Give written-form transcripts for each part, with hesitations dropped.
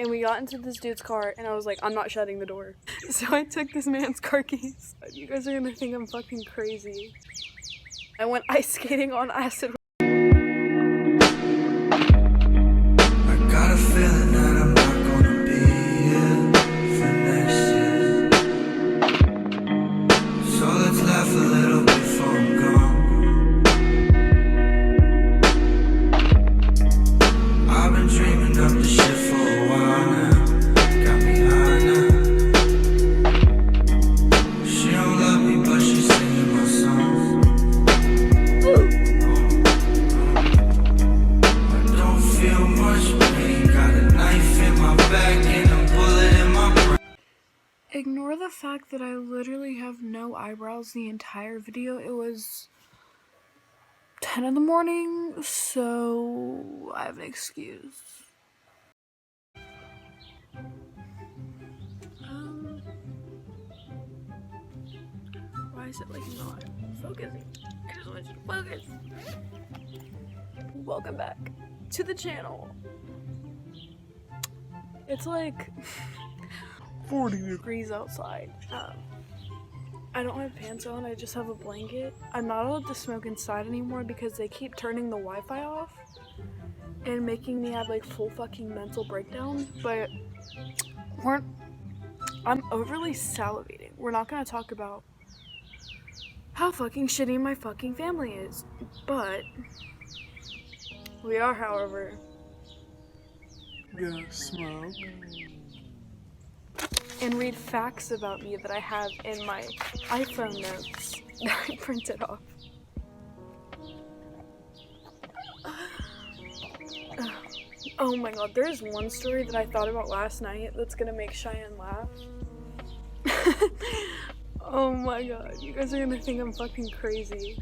and we got into this dude's car, and I was like, I'm not shutting the door. So I took this man's car keys. You guys are gonna think I'm fucking crazy. I went ice skating on acid. I got a feeling that I'm not gonna be here for next year. So let's laugh a little before I'm gone. I've been dreaming up the shit for a while now. Got me high now. She don't love me, but she's singing my songs. I don't feel much pain. Got a knife in my back and a bullet in my brain. Ignore the fact that I literally have no eyebrows the entire video. It was 10 in the morning, so I have an excuse. Why is it like not focusing? I just want you to focus. Welcome back to the channel. It's like 40 degrees outside. I don't have pants on, I just have a blanket. I'm not allowed to smoke inside anymore because they keep turning the Wi-Fi off and making me have like full fucking mental breakdown. But I'm overly salivating. We're not gonna talk about how fucking shitty my fucking family is, but we are, however, gonna smoke and read facts about me that I have in my iPhone notes that I printed off. Oh my god, there's one story that I thought about last night that's gonna make Cheyenne laugh. Oh my god, you guys are gonna think I'm fucking crazy.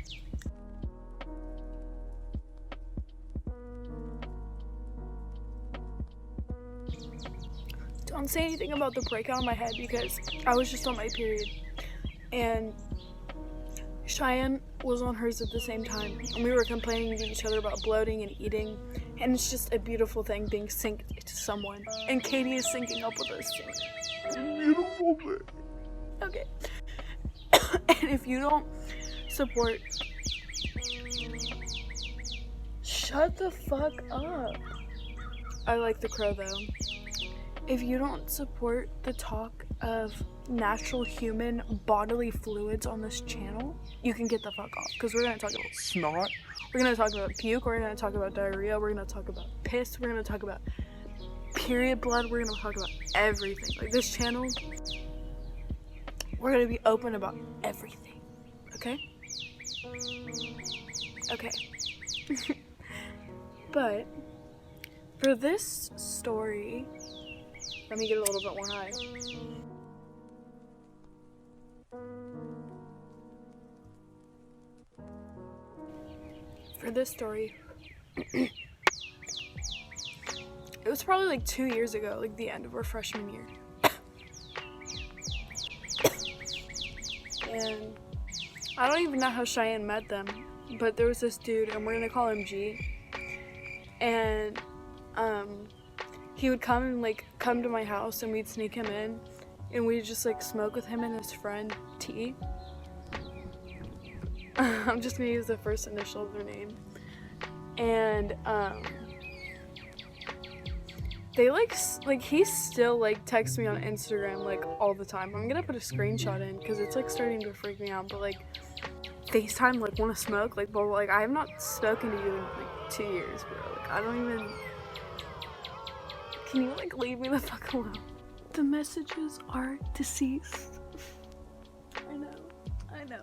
Don't say anything about the breakout on my head because I was just on my period and Cheyenne was on hers at the same time and we were complaining to each other about bloating and eating, and it's just a beautiful thing being synced to someone, and Katie is syncing up with us too. Beautiful thing. Okay. And if you don't support, shut the fuck up. I like the crow though. If you don't support the talk of natural human bodily fluids on this channel, you can get the fuck off, because we're going to talk about snot, we're going to talk about puke, we're going to talk about diarrhea, we're going to talk about piss, we're going to talk about period blood, we're going to talk about everything. Like, this channel, we're going to be open about everything, okay? Okay. But for this story, let me get a little bit more high. For this story, it was probably like 2 years ago, like the end of our freshman year. And I don't even know how Cheyenne met them, but there was this dude, and we're gonna call him G. And he would come to my house and we'd sneak him in and we'd just like smoke with him and his friend T. I'm just gonna use the first initial of their name. And they he still like texts me on Instagram like all the time. I'm gonna put a screenshot in because it's like starting to freak me out, but like FaceTime, like, wanna smoke, like, blah, blah, like I have not spoken to you in like 2 years, bro. Like, I don't even. Can you, like, leave me the fuck alone? The messages are deceased. I know.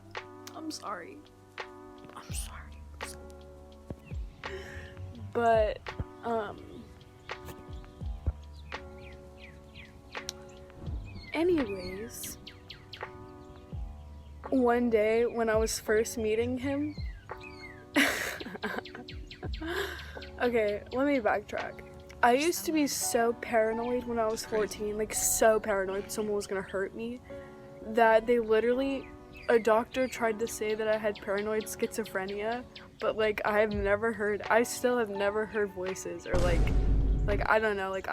I'm sorry. But, anyways, one day when I was first meeting him, okay, let me backtrack. I used to be so paranoid when I was 14, like so paranoid someone was gonna hurt me, that they literally, a doctor tried to say that I had paranoid schizophrenia, but like I still have never heard voices, or like I don't know, like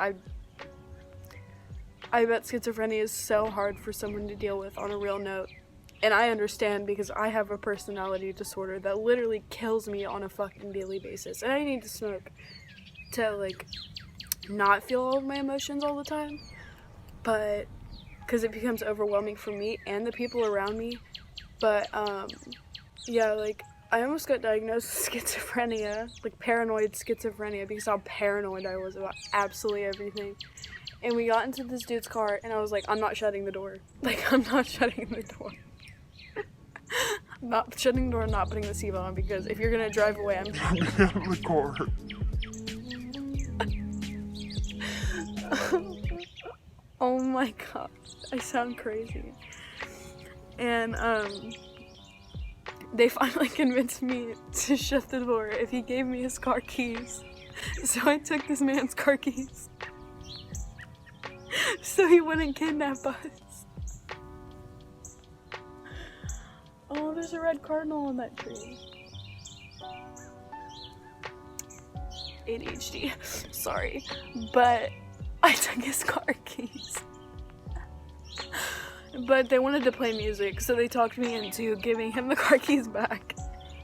I bet schizophrenia is so hard for someone to deal with on a real note. And I understand because I have a personality disorder that literally kills me on a fucking daily basis. And I need to smoke to, like, not feel all of my emotions all the time. But, because it becomes overwhelming for me and the people around me. But, yeah, like, I almost got diagnosed with schizophrenia, like paranoid schizophrenia, because how paranoid I was about absolutely everything. And we got into this dude's car, and I was like, I'm not shutting the door. Like, I'm not shutting the door. I'm not shutting the door and not putting the seatbelt on, because if you're gonna drive away, I'm Get out of the car. Oh my god, I sound crazy. And, they finally convinced me to shut the door if he gave me his car keys. So I took this man's car keys. So he wouldn't kidnap us. Oh, there's a red cardinal on that tree. ADHD, sorry. But I took his car keys. But they wanted to play music, so they talked me into giving him the car keys back.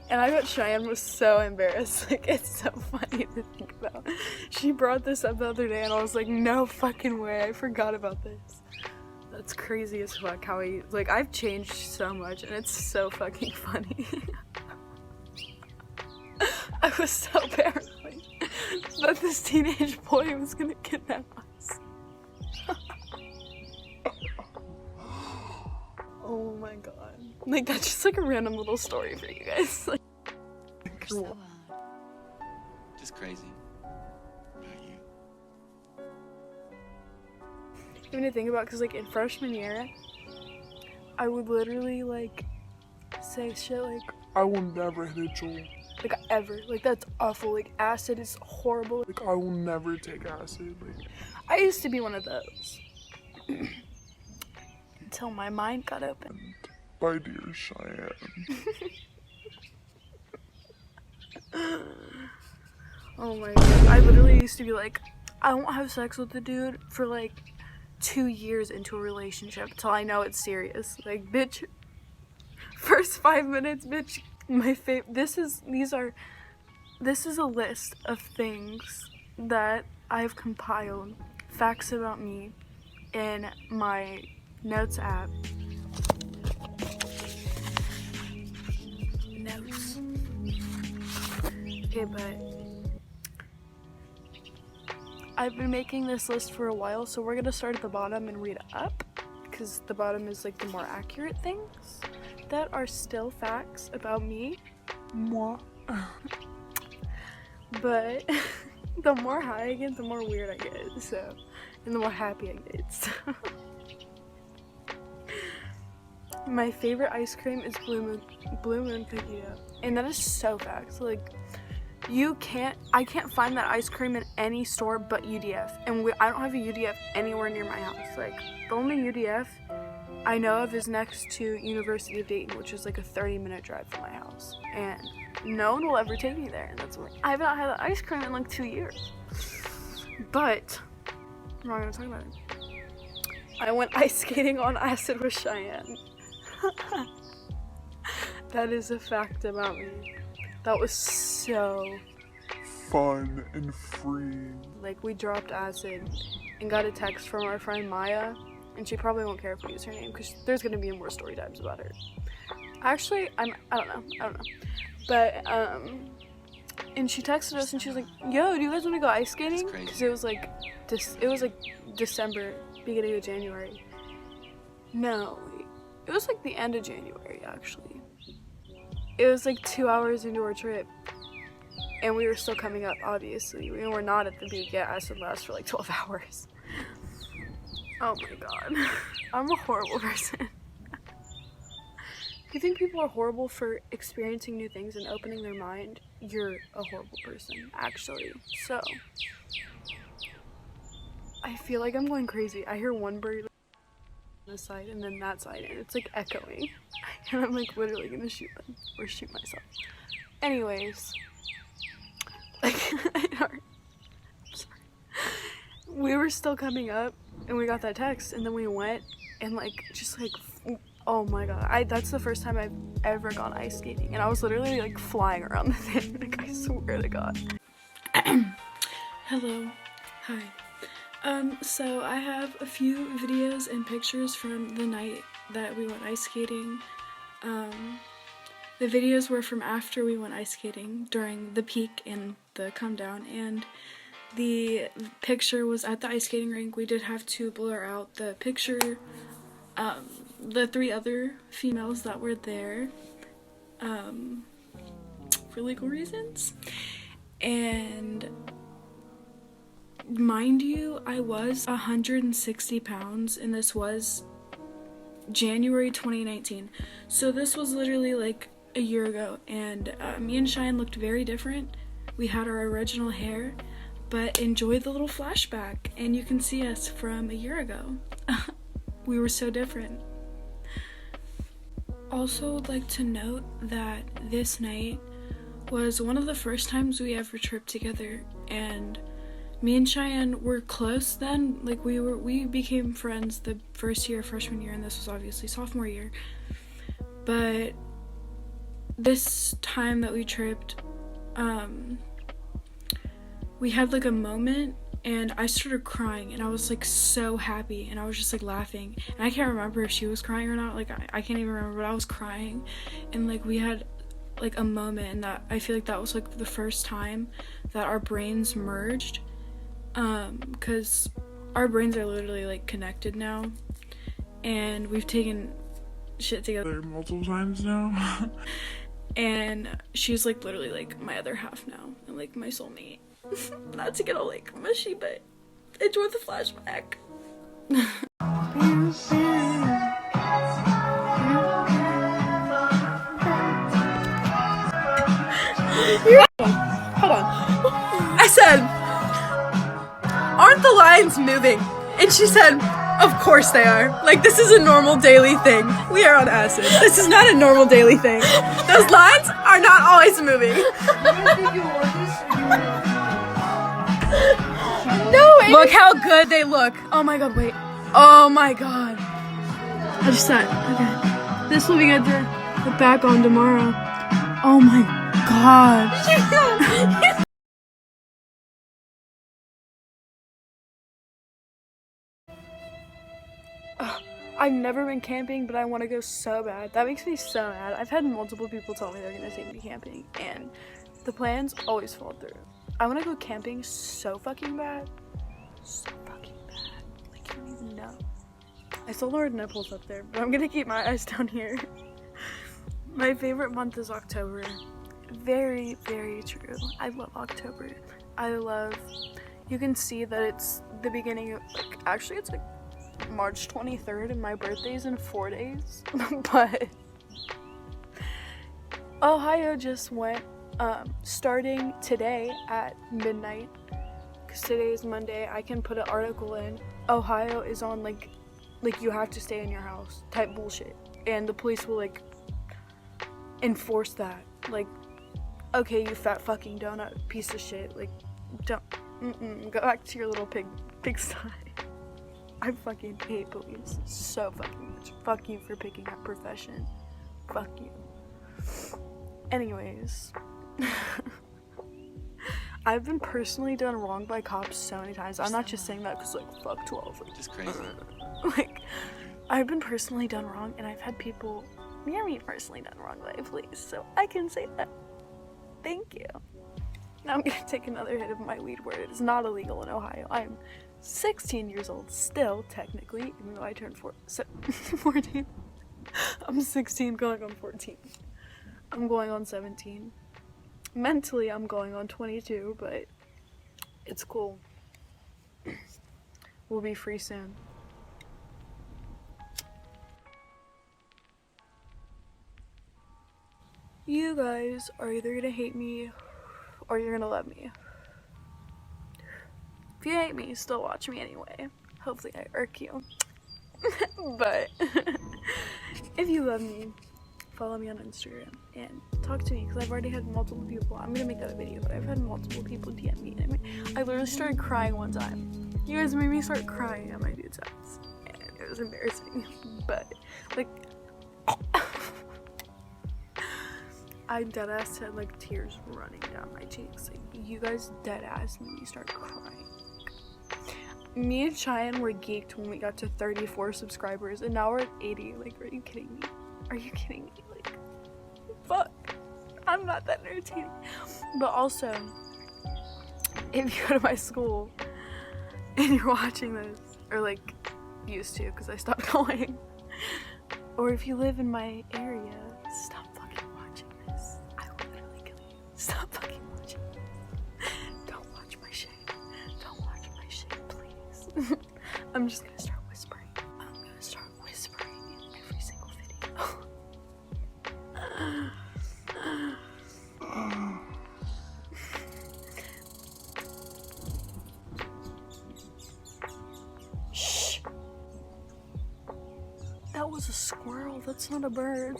And I bet Cheyenne was so embarrassed. Like, it's so funny to think about. She brought this up the other day, and I was like, no fucking way, I forgot about this. That's crazy as fuck how like, I've changed so much, and it's so fucking funny. I was so paranoid that this teenage boy was gonna kidnap us. Oh my god. Like, that's just like a random little story for you guys. Like, So just crazy about you. even to think about, because like in freshman year, I would literally like say shit like, I will never hit a Joel. like ever. Like, that's awful. Like, acid is horrible. Like, I will never take acid. Like, I used to be one of those. Until my mind got open. my dear Cheyenne. Oh my god. I literally used to be like, I won't have sex with the dude for like 2 years into a relationship till I know it's serious. Like, bitch, first 5 minutes, bitch, this is a list of things that I've compiled, facts about me, in my notes app. Notes. Okay, but I've been making this list for a while, so we're gonna start at the bottom and read up, because the bottom is like the more accurate things that are still facts about me. Moi. But the more high I get, the more weird I get, so, and the more happy I get, so. My favorite ice cream is Blue Moon cookie dough, and that is so facts. Like, I can't find that ice cream in any store but UDF, and I don't have a UDF anywhere near my house. Like, the only UDF I know of is next to University of Dayton, which is like a 30-minute drive from my house, and no one will ever take me there, and that's why I have not had that ice cream in like 2 years. But I'm not gonna talk about it. I went ice skating on acid with Cheyenne. That is a fact about me. That was so Fun and free. like, we dropped acid and got a text from our friend Maya, and she probably won't care if we use her name because there's gonna be more story times about her. Actually, I don't know. But and she texted us and she was like, "Yo, do you guys want to go ice skating?" Because it was like December, beginning of January. No, it was like the end of January actually. It was like 2 hours into our trip, and we were still coming up. Obviously, we were not at the beach yet. Acid lasts for like 12 hours. Oh my god, I'm a horrible person. If you think people are horrible for experiencing new things and opening their mind, you're a horrible person, actually. So, I feel like I'm going crazy. I hear one bird on this side and then that side, and it's like echoing. And I'm like literally gonna shoot them or shoot myself. Anyways, like, I'm sorry. We were still coming up and we got that text, and then we went and like just like, oh my god, that's the first time I've ever gone ice skating, and I was literally like flying around the thing. Like, I swear to god. Hello. Hi. So I have a few videos and pictures from the night that we went ice skating. The videos were from after we went ice skating during the peak and the come down, and the picture was at the ice skating rink. We did have to blur out the picture, the 3 other females that were there, for legal reasons. And mind you, I was 160 pounds, and this was January 2019. So this was literally like a year ago, and me and Cheyenne looked very different. We had our original hair, but enjoy the little flashback, and you can see us from a year ago. We were so different. Also, would like to note that this night was one of the first times we ever tripped together, and me and Cheyenne were close then. Like, we became friends the first year, freshman year, and this was obviously sophomore year. But this time that we tripped, we had like a moment, and I started crying, and I was like so happy, and I was just like laughing, and I can't remember if she was crying or not. Like, I can't even remember, but I was crying, and like we had like a moment, and that I feel like that was like the first time that our brains merged, because our brains are literally like connected now, and we've taken shit together Multiple times now. and she's like literally like my other half now, and like my soulmate. Not to get all like mushy, but enjoy the flashback. Hold on. I said, aren't the lines moving? And she said, of course they are. Like, this is a normal daily thing. We are on acid. This is not a normal daily thing. Those lines are not always moving. No, look how good they look. Oh my god, wait. Oh my god. I just said, okay. This will be good to look back on tomorrow. Oh my god. I've never been camping, but I want to go so bad. That makes me so mad. I've had multiple people tell me they're going to take me camping, and the plans always fall through. I want to go camping so fucking bad. So fucking bad. Like, you don't even know. I still lowered nipples up there, but I'm going to keep my eyes down here. My favorite month is October. Very, very true. I love October. You can see that it's the beginning of, like, actually it's like March 23rd, and my birthday's in 4 days. But Ohio just went starting today at midnight, because today is Monday. I can put an article in. Ohio is on like you have to stay in your house type bullshit, and the police will like enforce that. Like, okay, you fat fucking donut piece of shit, like, don't go back to your little pigsty. I fucking hate police so fucking much. Fuck you for picking that profession. Fuck you. Anyways. I've been personally done wrong by cops so many times. I'm not just saying that because, like, fuck 12. Like, Just crazy. Like, I've been personally done wrong, and I've had people near me personally done wrong by police, so I can say that. Thank you. Now I'm gonna take another hit of my weed word. It is not illegal in Ohio. I'm 16 years old still, technically, even though I turned 14. I'm 16 going on 14. I'm going on 17. Mentally, I'm going on 22, but it's cool. We'll be free soon. You guys are either gonna hate me or you're gonna love me. If you hate me, still watch me anyway. Hopefully I irk you. But if you love me, follow me on Instagram and talk to me, because I've already had multiple people. I'm gonna make that a video, but I've had multiple people DM me. I literally started crying one time. You guys made me start crying at my dude's house. And it was embarrassing. But, like, I deadass had, like, tears running down my cheeks. Like, you guys deadass made me start crying. Me and Cheyenne were geeked when we got to 34 subscribers, and now we're at 80. Like, are you kidding me? Are you kidding me? Like, fuck. I'm not that entertaining. But also, if you go to my school and you're watching this, or like, used to, because I stopped going, or if you live in my area, stop fucking watching this. I will literally kill you. Stop fucking watching this. Don't watch my shit. Don't watch my shit, please. I'm just gonna start whispering. I'm gonna start whispering in every single video. Shh. That was a squirrel. That's not a bird.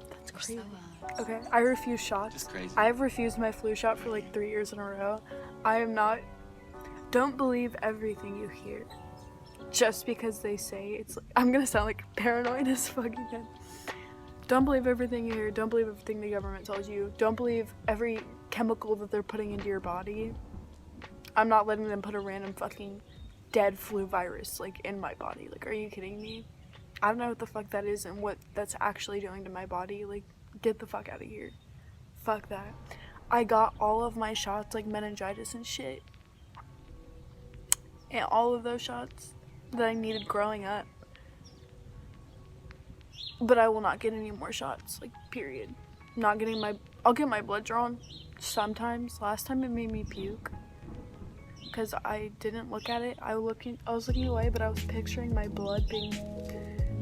That's crazy. Okay, I refuse shots. Just crazy. I've refused my flu shot for like 3 years in a row. I am not. Don't believe everything you hear. Just because they say it's like, I'm gonna sound like paranoid as fuck again. Don't believe everything you hear. Don't believe everything the government tells you. Don't believe every chemical that they're putting into your body. I'm not letting them put a random fucking dead flu virus like in my body. Like, are you kidding me? I don't know what the fuck that is and what that's actually doing to my body. Like, get the fuck out of here. Fuck that. I got all of my shots, like meningitis and shit. And all of those shots that I needed growing up. But I will not get any more shots, like, period. Not getting I'll get my blood drawn sometimes. Last time it made me puke. Because I didn't look at it. I was looking away, but I was picturing my blood being,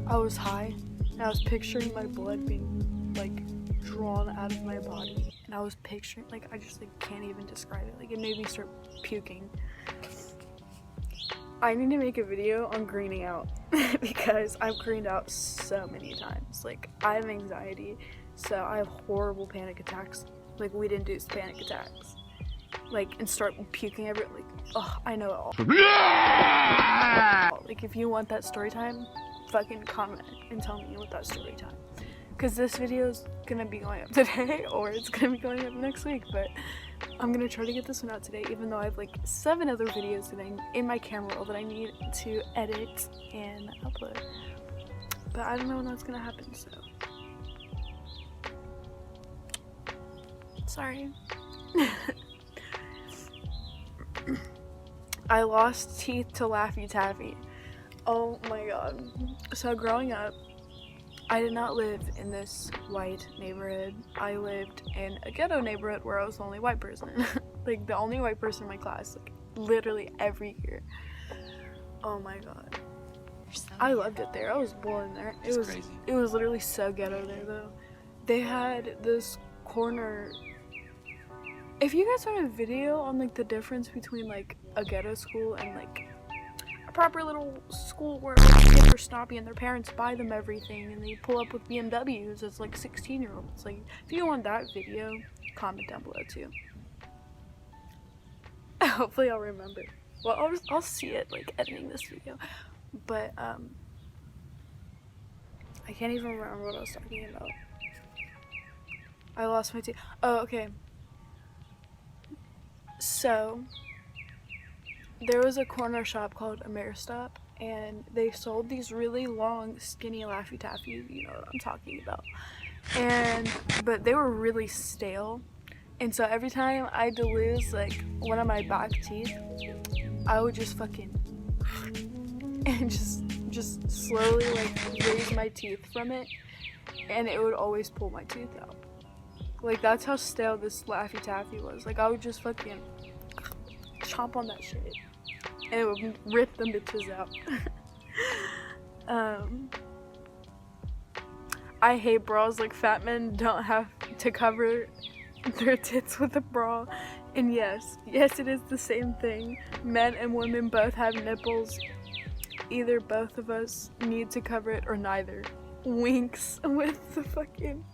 I was high. And I was picturing my blood being, like, drawn out of my body. And I was picturing, like, I just, like, can't even describe it. Like, it made me start puking. I need to make a video on greening out because I've greened out so many times. Like, I have anxiety, so I have horrible panic attacks, like weed-induced panic attacks. Like, and start puking like, oh, I know it all. Like, if you want that story time, fucking comment and tell me what that story time. Because this video is gonna be going up today, or it's gonna be going up next week, but I'm gonna try to get this one out today, even though I have like 7 other videos that in my camera roll that I need to edit and upload. But I don't know when that's gonna happen, so sorry. I lost teeth to Laffy Taffy. Oh my god. So growing up, I did not live in this white neighborhood. I lived in a ghetto neighborhood where I was the only white person. Like, the only white person in my class, like, literally every year. Oh my god. I loved it there. I was born there. It was crazy. It was literally so ghetto there, though. They had this corner. If you guys want a video on, like, the difference between, like, a ghetto school and, like, a proper little school where kids are snobby and their parents buy them everything and they pull up with BMWs as like 16-year-olds. Like, if you want that video, comment down below too. Hopefully I'll remember. Well, I'll see it like editing this video. But I can't even remember what I was talking about. I lost my teeth. Oh, okay. So there was a corner shop called Ameristop, and they sold these really long, skinny Laffy Taffies, you know what I'm talking about. But they were really stale, and so every time I had to lose, like, one of my back teeth, I would just fucking, and just slowly, like, raise my teeth from it, and it would always pull my teeth out. Like, that's how stale this Laffy Taffy was. Like, I would just fucking chomp on that shit. And it would rip them bitches out. I hate bras. Like, fat men don't have to cover their tits with a bra. And yes, it is the same thing. Men and women both have nipples. Either both of us need to cover it or neither. Winks with the fucking...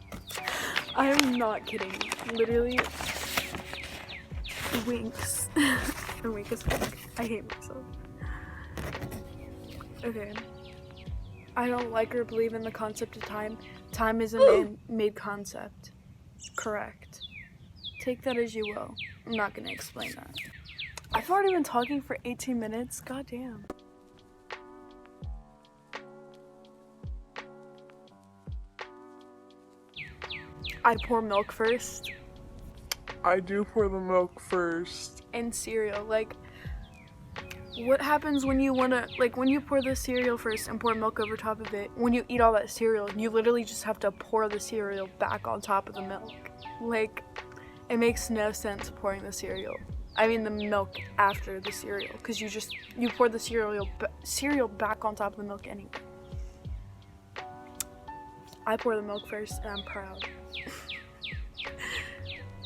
I'm not kidding. Literally, Winks. I'm weak as fuck. I hate myself. Okay. I don't like or believe in the concept of time. Time is a man-made concept. Correct. Take that as you will. I'm not gonna explain that. I've already been talking for 18 minutes. God damn. I pour milk first. I do pour the milk first. And cereal. Like, what happens when you wanna, like, when you pour the cereal first and pour milk over top of it, when you eat all that cereal, you literally just have to pour the cereal back on top of the milk. Like, it makes no sense pouring the cereal. I mean the milk after the cereal, because you pour the cereal back on top of the milk anyway. I pour the milk first and I'm proud.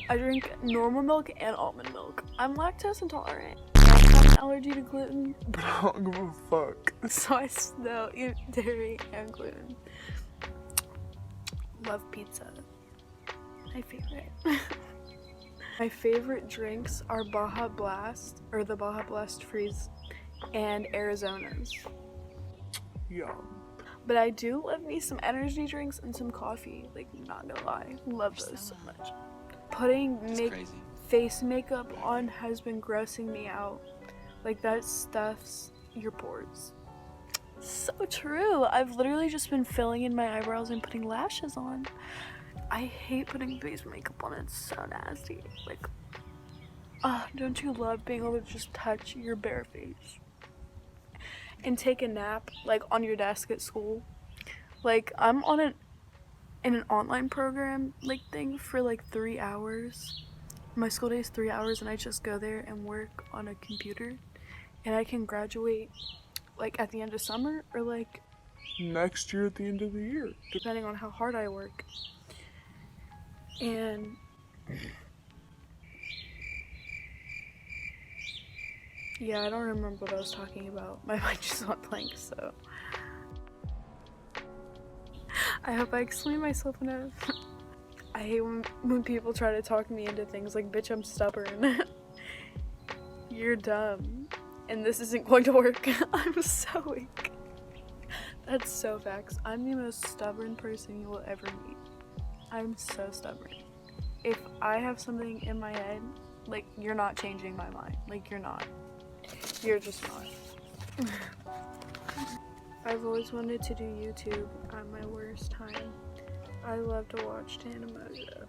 I drink normal milk and almond milk. I'm lactose intolerant. I have an allergy to gluten, But I don't give a fuck. so I still eat dairy and gluten. Love pizza. My favorite. My favorite drinks are Baja Blast, or the Baja Blast Freeze, and Arizona's. Yum. But I do love me some energy drinks and some coffee. Like, not gonna lie. Love those so much. Putting Crazy. face makeup on has been grossing me out. Like, that stuffs your pores. So true. I've literally just been filling in my eyebrows and putting lashes on. I hate putting face makeup on. It's so nasty. Like, don't you love being able to just touch your bare face and take a nap, like, on your desk at school? Like, I'm in an online program, like, thing for, like, 3 hours. My school day is 3 hours, and I just go there and work on a computer, and I can graduate, like, at the end of summer, or, like, Next year at the end of the year. depending on how hard I work. And yeah, I don't remember what I was talking about. My mind just went blank, so I hope I explained myself enough. I hate when people try to talk me into things. Like, bitch, I'm stubborn. You're dumb, and this isn't going to work. I'm so weak. That's so facts. I'm the most stubborn person you will ever meet. I'm so stubborn. If I have something in my head, like, you're not changing my mind. Like, you're not. You're just not. I've always wanted to do YouTube at my worst time. I love to watch Tana Mojo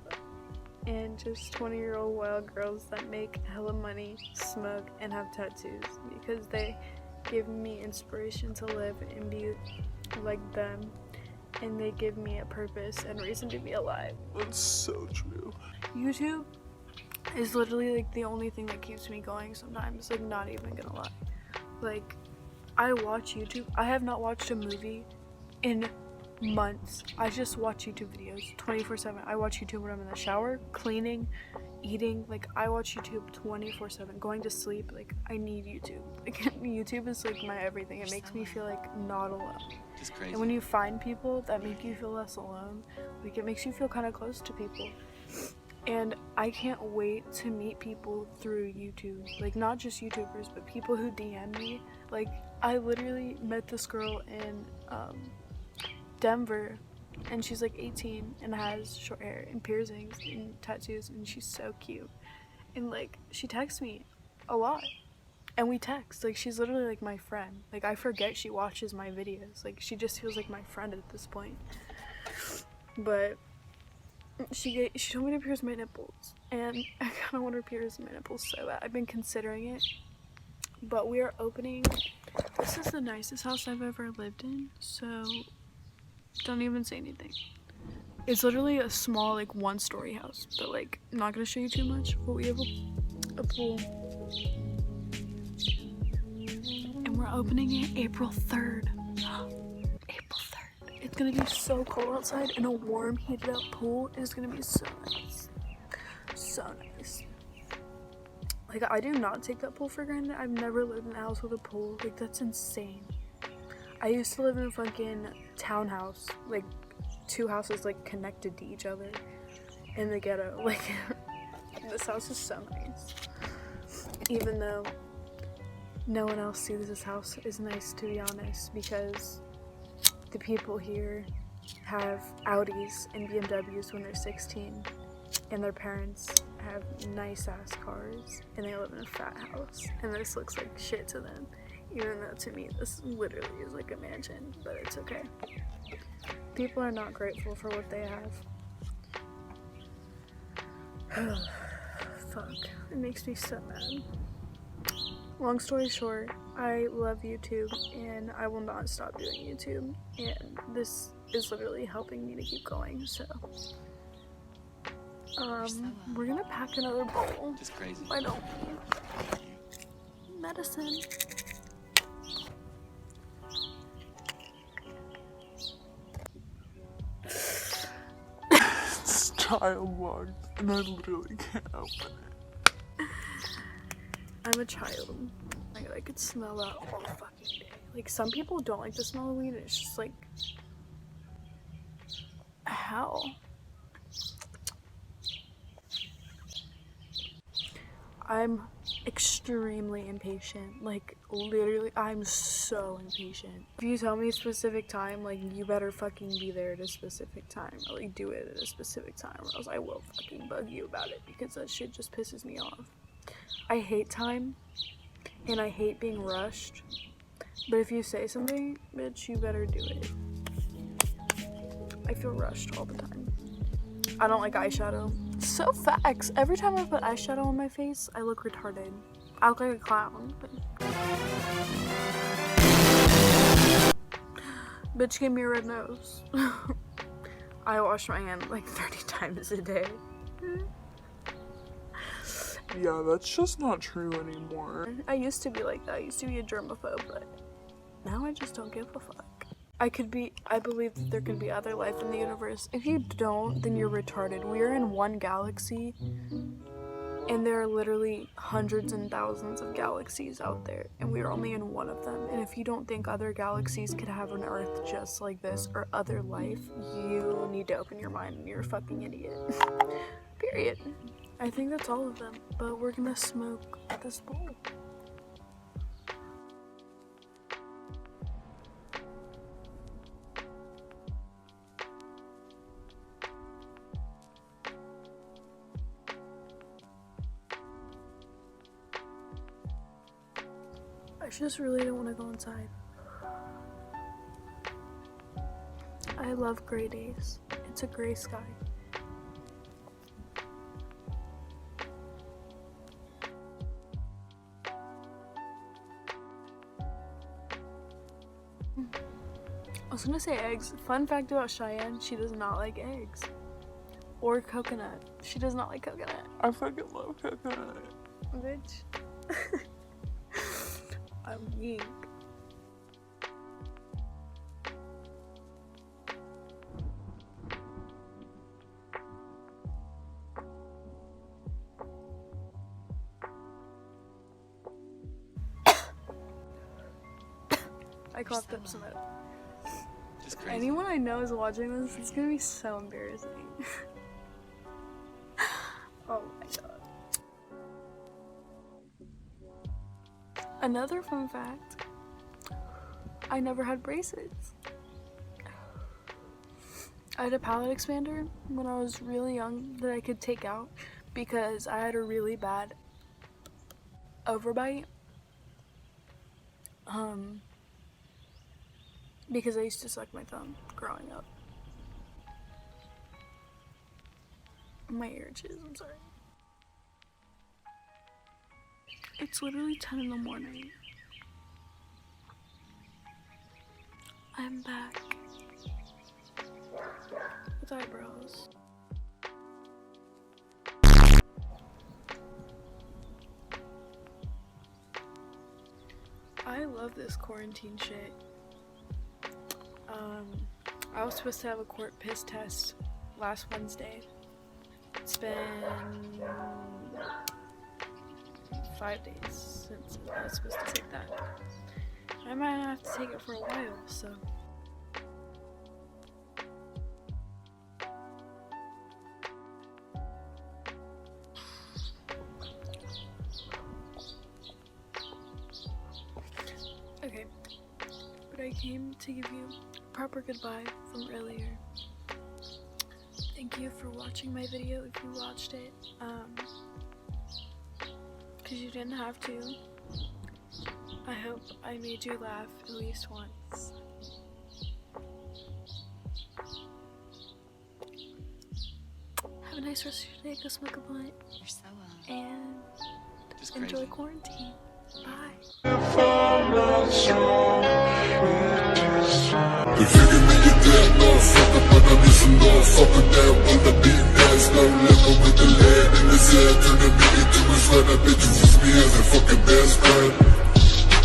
and just 20-year-old wild girls that make hella money, smoke, and have tattoos, because they give me inspiration to live and be like them. And they give me a purpose and reason to be alive. That's so true. YouTube is literally, like, the only thing that keeps me going sometimes. Like, not even gonna lie. Like, I watch YouTube. I have not watched a movie in months. I just watch YouTube videos 24/7. I watch YouTube when I'm in the shower, cleaning, eating. Like, I watch YouTube 24/7. Going to sleep. Like, I need YouTube. Like, YouTube is, like, my everything. It makes me feel like not alone. Just crazy. And when you find people that make you feel less alone, like, it makes you feel kind of close to people. And I can't wait to meet people through YouTube. Like, not just YouTubers, but people who DM me. Like, I literally met this girl in Denver, and she's like 18 and has short hair and piercings and tattoos, and she's so cute. And, like, she texts me a lot. And we text. Like, she's literally, like, my friend. Like, I forget she watches my videos. Like, she just feels like my friend at this point. But she told me to pierce my nipples, and I kind of want to pierce my nipples so bad. I've been considering it, but we are opening. This is the nicest house I've ever lived in, so don't even say anything. It's literally a small, like, 1-story house, but, like, I'm not gonna show you too much. But we have a pool. And we're opening it April 3rd. April 3rd. It's gonna be so cold outside, and a warm, heated up pool is gonna be so nice. So nice. Like, I do not take that pool for granted. I've never lived in a house with a pool. Like, that's insane. I used to live in a fucking townhouse, like, 2 houses, like, connected to each other in the ghetto. Like, this house is so nice. Even though no one else sees this house as nice, to be honest, because the people here have Audis and BMWs when they're 16, and their parents have nice ass cars, and they live in a fat house, and this looks like shit to them, even though to me this literally is like a mansion, but it's okay. People are not grateful for what they have. Fuck, it makes me so mad. Long story short, I love YouTube and I will not stop doing YouTube, and this is literally helping me to keep going, so we're gonna pack another bowl. Just crazy. Why don't we? Medicine. It's child locked and I literally can't open it. I'm a child. Like, I could smell that all fucking day. Like, some people don't like the smell of weed, and it's just like, how? I'm extremely impatient. Like, literally, I'm so impatient. If you tell me a specific time, like, you better fucking be there at a specific time. Or, like, do it at a specific time, or else I will fucking bug you about it, because that shit just pisses me off. I hate time, and I hate being rushed, but if you say something, bitch, you better do it. I feel rushed all the time. I don't like eyeshadow. So facts. Every time I put eyeshadow on my face, I look retarded. I look like a clown. Bitch gave me a red nose. I wash my hand like 30 times a day. Yeah, that's just not true anymore. I used to be like that. I used to be a germaphobe, but now I just don't give a fuck. I believe that there could be other life in the universe. If you don't, then you're retarded. We are in one galaxy, and there are literally hundreds and thousands of galaxies out there, and we are only in one of them. And if you don't think other galaxies could have an Earth just like this, or other life, you need to open your mind, and you're a fucking idiot. Period. I think that's all of them, but we're gonna smoke this bowl. I just really don't want to go inside. I love gray days. It's a gray sky. I was gonna say eggs. Fun fact about Cheyenne, she does not like eggs. Or coconut. She does not like coconut. I fucking love coconut. Bitch. I'm weak. I coughed up some of it. Just crazy. Anyone I know is watching this, it's gonna be so embarrassing. Oh my god. Another fun fact, I never had braces. I had a palate expander when I was really young that I could take out because I had a really bad overbite. Because I used to suck my thumb growing up. My ear itches, I'm sorry. It's literally 10 in the morning. I'm back. With eyebrows. I love this quarantine shit. I was supposed to have a court piss test last Wednesday. It's been 5 days since I was supposed to take that. I might not have to take it for a while, so. came to give you a proper goodbye from earlier. Thank you for watching my video if you watched it, because you didn't have to. I hope I made you laugh at least once. Have a nice rest of your day, go smoke a blunt, You're so and just enjoy crazy. quarantine. Bye. If I'm not strong, it is wrong. They figure me a dead motherfucker, but I need some motherfucker that wanna be nice. No liquor with the lead in his head, turning me into his friend. I bet you use me as a fucking best friend.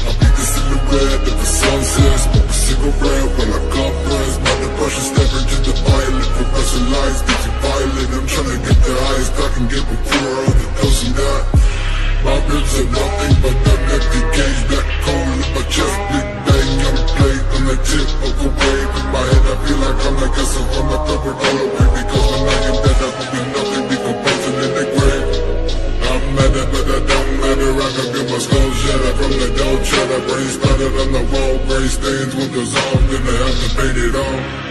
I be the silhouette of the sunset, smoke a cigarette while I compress. My depression's never just the violent, progressive lies, get you violent. I'm trying to get the highest I can get before all the dosing that. My ribs are nothing but an empty cage, black coal in my chest, big bang on the plate, on the tip of a wave. In my head I feel like I'm like a on my covered all away, because when I am dead I will be nothing, decomposing in the grave. I'm mad but I don't matter, I can get my skull shattered from the dough chatter. Brain splattered on the wall, gray stains, windows off, then I have to paint it on.